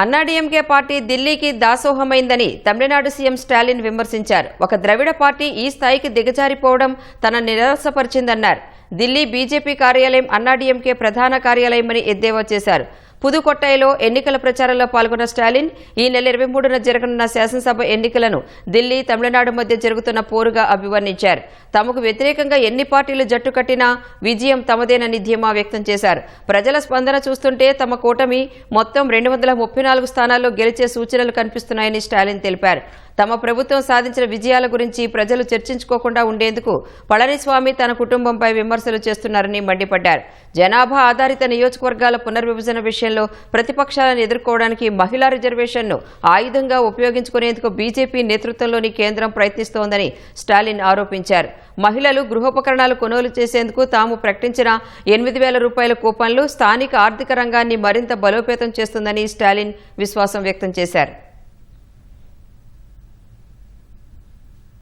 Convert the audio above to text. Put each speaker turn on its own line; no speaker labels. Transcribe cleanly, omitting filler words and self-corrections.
AIADMK party ఢిల్లీకి దాసోహమైందని Tamil Nadu CM Stalin విమర్శించారు. ఒక ద్రవిడ పార్టీ ఈ స్థాయికి దిగజారిపోవడం తన నిరాశపరిచిందన్నారు. ఢిల్లీ బీజేపీ కార్యాలయం అన్నాడీఎంకే ప్రధాన కార్యాలయమని ఎద్దేవా చేశారు. పుదుకొట్టైలో ఎన్నికల ప్రచారంలో పాల్గొన్న స్టాలిన్ ఈ నెల 23న జరగనున్న శాసనసభ ఎన్నికలను ఢిల్లీ, తమిళనాడు మధ్య జరుగుతున్న పోరుగా అభివర్ణించారు. తమకు వ్యతిరేకంగా ఎన్ని పార్టీలు జట్టు కట్టినా విజయం తమదేనని ధీమా వ్యక్తం చేశారు. ప్రజల స్పందన చూస్తుంటే తమ కూటమి మొత్తం 234 స్థానాల్లో గెలిచే సూచనలు కనిపిస్తున్నాయని స్టాలిన్ తెలిపారు. తమ ప్రభుత్వం సాధించిన విజయాల గురించి ప్రజలు చర్చించుకోకుండా ఉండేందుకు పళనిస్వామి తన కుటుంబంపై విమర్శలు చేస్తున్నారని మండిపడ్డారు. జనాభా ఆధారిత నియోజకవర్గాల పునర్విభజన విషయంలో ప్రతిపక్షాలను ఎదుర్కోవడానికి మహిళా రిజర్వేషన్ను ఆయుధంగా ఉపయోగించుకునేందుకు బీజేపీ నేతృత్వంలోని కేంద్రం ప్రయత్నిస్తోందని స్టాలిన్ ఆరోపించారు. మహిళలు గృహోపకరణాలు కొనుగోలు చేసేందుకు తాము ప్రకటించిన 8,000 రూపాయల కూపన్లు స్థానిక ఆర్థిక రంగాన్ని మరింత బలోపేతం చేస్తుందని స్టాలిన్ విశ్వాసం వ్యక్తం చేశారు.